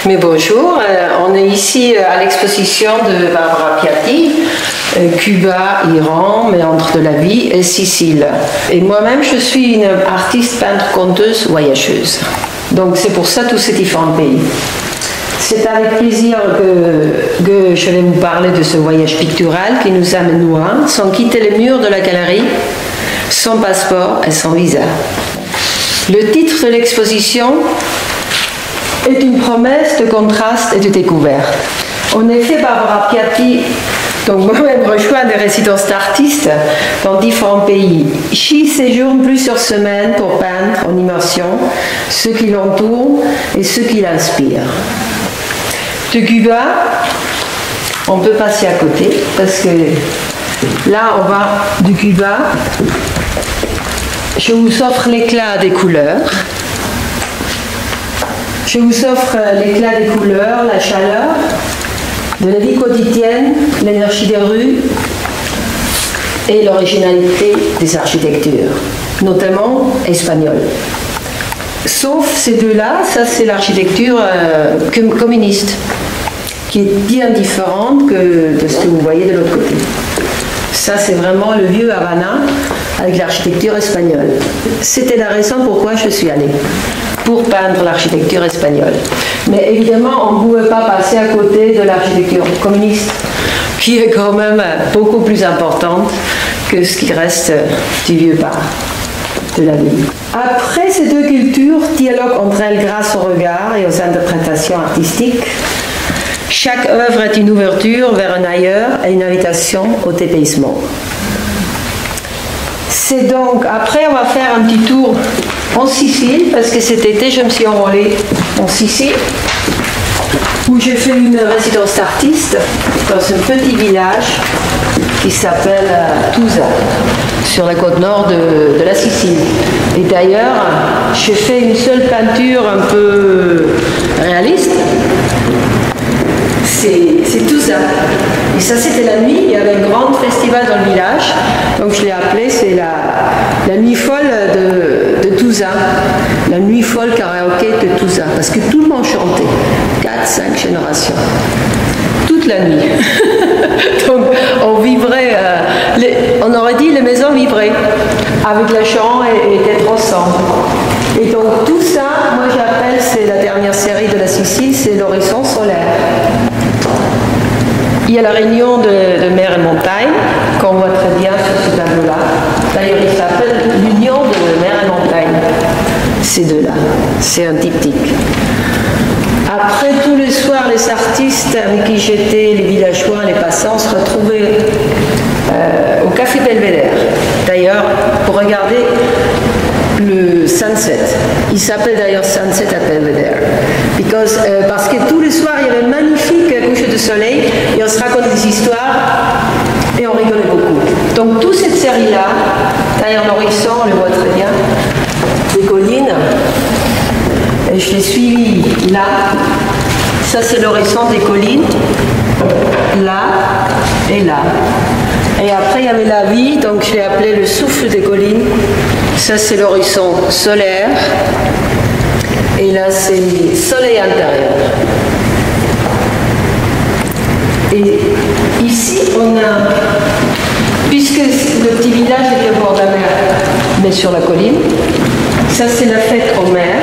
Mais bonjour, on est ici à l'exposition de Barbara Piatti, Cuba, Iran, méandre de la vie et Sicile. Et moi-même, je suis une artiste, peintre, conteuse, voyageuse. Donc c'est pour ça tous ces différents pays. C'est avec plaisir que je vais vous parler de ce voyage pictural qui nous amène loin, sans quitter les murs de la galerie, sans passeport et sans visa. Le titre de l'exposition est une promesse de contraste et de découverte. En effet, Barbara Piatti, donc moi-même, rejoint des résidences d'artistes dans différents pays. J'y séjourne plusieurs semaines pour peindre en immersion ceux qui l'entourent et ceux qui l'inspirent. De Cuba, on peut passer à côté parce que là, on va du Cuba. Je vous offre l'éclat des couleurs. Je vous offre l'éclat des couleurs, la chaleur, de la vie quotidienne, l'énergie des rues et l'originalité des architectures, notamment espagnoles. Sauf ces deux-là, ça c'est l'architecture communiste, qui est bien différente de ce que vous voyez de l'autre côté. Ça c'est vraiment le vieux Havana avec l'architecture espagnole. C'était la raison pourquoi je suis allée, pour peindre l'architecture espagnole. Mais évidemment, on ne pouvait pas passer à côté de l'architecture communiste, qui est quand même beaucoup plus importante que ce qui reste du vieux Paris, de la ville. Après ces deux cultures dialoguent entre elles grâce au regard et aux interprétations artistiques. Chaque œuvre est une ouverture vers un ailleurs et une invitation au dépaysement. C'est donc, après on va faire un petit tour en Sicile, parce que cet été je me suis enrôlée en Sicile, où j'ai fait une résidence d'artiste dans un petit village qui s'appelle Tusa, sur la côte nord de la Sicile. Et d'ailleurs, j'ai fait une seule peinture un peu réaliste. C'est Tusa. Et ça, c'était la nuit. Il y avait un grand festival dans le village. Donc, je l'ai appelé, c'est la nuit folle de Tusa. La nuit folle karaoké de Tusa. Parce que tout le monde chantait. 4-5 générations. Toute la nuit. Donc, on vibrait. On aurait dit les maisons vibraient. Avec le chant et d'être ensemble. Et donc, tout ça, moi, j'appelle, c'est la dernière série de la Sicile, c'est l'horizon solaire. Il y a la réunion de mer et montagne, qu'on voit très bien sur ce tableau-là. D'ailleurs, il s'appelle l'union de mer et montagne. Ces deux-là, c'est un diptyque. Après, tous les soirs, les artistes avec qui j'étais, les villageois, les passants, se retrouvaient au Café Belvédère. D'ailleurs, pour regarder le sunset. Il s'appelle d'ailleurs Sunset at Belvedere. Parce que tous les soirs, il y avait un magnifique coucher de soleil et on se racontait des histoires et on rigolait beaucoup. Donc toute cette série-là, derrière l'horizon, on le voit très bien, des collines, et je les suis là. Ça, c'est l'horizon des collines, là et là. Et après, il y avait la vie, donc je l'ai appelé le souffle des collines. Ça, c'est l'horizon solaire. Et là, c'est le soleil intérieur. Et ici, on a, puisque le petit village est au bord de la mer, mais sur la colline, ça, c'est la fête en mer.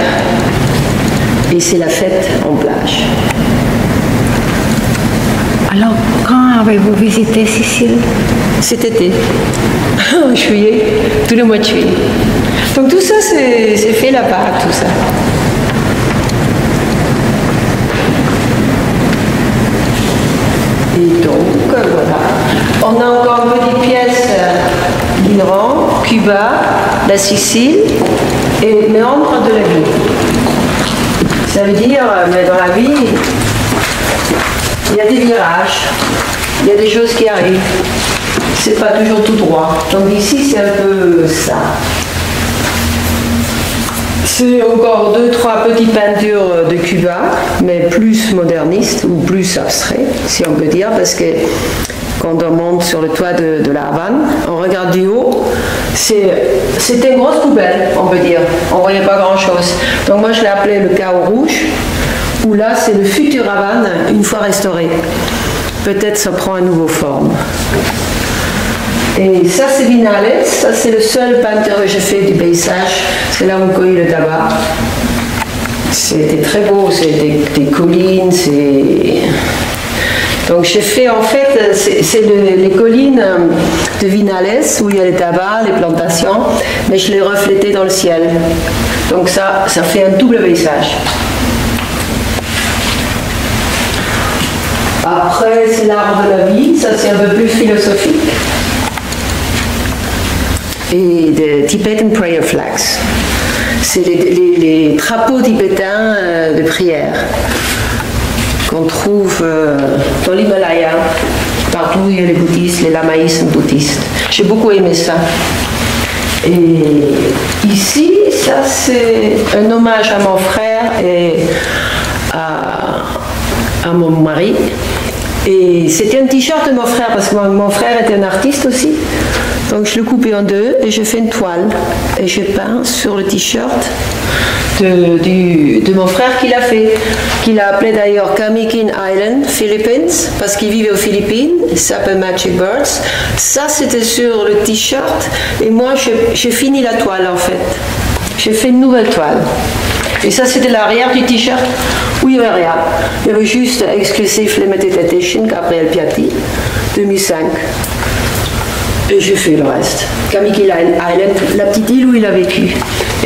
Et c'est la fête en plage. Alors, quand avez-vous visité Sicile? Cet été, en juillet, tout le mois de juillet. Donc tout ça, c'est fait là-bas, tout ça. Et donc, voilà. On a encore une petite pièce d'Iran, Cuba, la Sicile et méandre de la vie. Ça veut dire, mais dans la vie, il y a des virages, il y a des choses qui arrivent. C'est pas toujours tout droit. Donc ici, c'est un peu ça. C'est encore 2-3 petites peintures de Cuba, mais plus modernistes ou plus abstraits, si on peut dire, parce que quand on monte sur le toit de la Havane, on regarde du haut, c'était une grosse poubelle, on peut dire. On ne voyait pas grand-chose. Donc moi, je l'ai appelé le chaos rouge, où là c'est le futur Havane une fois restauré. Peut-être ça prend une nouvelle forme. Et ça c'est Vinales, ça c'est le seul peinture que j'ai fait du paysage, c'est là où on cueille le tabac. C'était très beau, c'est des collines, c'est... Donc j'ai fait en fait, c'est les collines de Vinales où il y a les tabacs, les plantations, mais je les reflétais dans le ciel. Donc ça fait un double paysage. Après c'est l'arbre de la vie, ça c'est un peu plus philosophique. Et des Tibetan Prayer Flags. C'est les drapeaux tibétains de prière qu'on trouve dans l'Himalaya, partout où il y a les bouddhistes, les lamaïsmes bouddhistes. J'ai beaucoup aimé ça. Et ici, ça c'est un hommage à mon frère et à mon mari. Et c'était un t-shirt de mon frère, parce que mon frère était un artiste aussi. Donc je le coupais en deux et je fais une toile. Et je peins sur le t-shirt de mon frère qu'il a fait, qu'il a appelé d'ailleurs Kamikin Island, Philippines, parce qu'il vivait aux Philippines, il s'appelle Magic Birds. Ça c'était sur le t-shirt et moi j'ai fini la toile en fait. J'ai fait une nouvelle toile. Et ça c'était l'arrière du t-shirt où il n'y avait rien. Il y avait juste Exclusive Limited Edition, Gabriel Piatti, 2005. Et j'ai fait le reste. Kamikin Island, la petite île où il a vécu.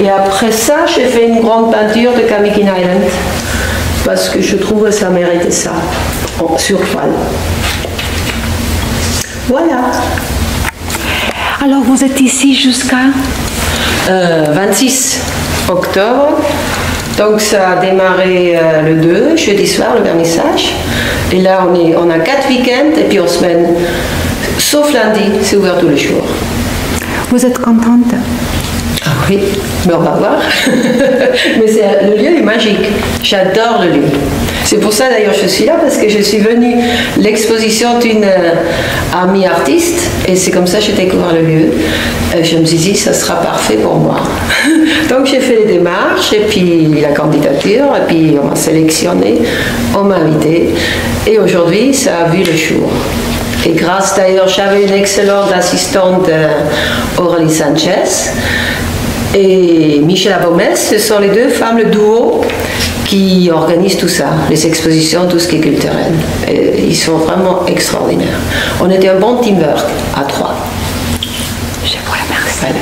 Et après ça, j'ai fait une grande peinture de Kamikin Island. Parce que je trouve que ça méritait ça, sur toile. Voilà. Alors vous êtes ici jusqu'à 26 octobre. Donc ça a démarré le 2, jeudi soir, le vernissage. Et là, on a 4 week-ends et puis en semaine. Sauf lundi, c'est ouvert tous les jours. Vous êtes contente? Ah oui, mais on va voir. Mais le lieu est magique. J'adore le lieu. C'est pour ça d'ailleurs je suis là, parce que je suis venue l'exposition d'une amie artiste et c'est comme ça que j'ai découvert le lieu. Je me suis dit ça sera parfait pour moi. Donc j'ai fait les démarches et puis la candidature et puis on m'a sélectionné, on m'a invité et aujourd'hui ça a vu le jour. Et grâce d'ailleurs, j'avais une excellente assistante, Aurélie Sanchez, et Michel Abomès, ce sont les deux femmes, le duo, qui organisent tout ça, les expositions, tout ce qui est culturel. Et ils sont vraiment extraordinaires. On était un bon teamwork, à 3. Je vous remercie. Voilà.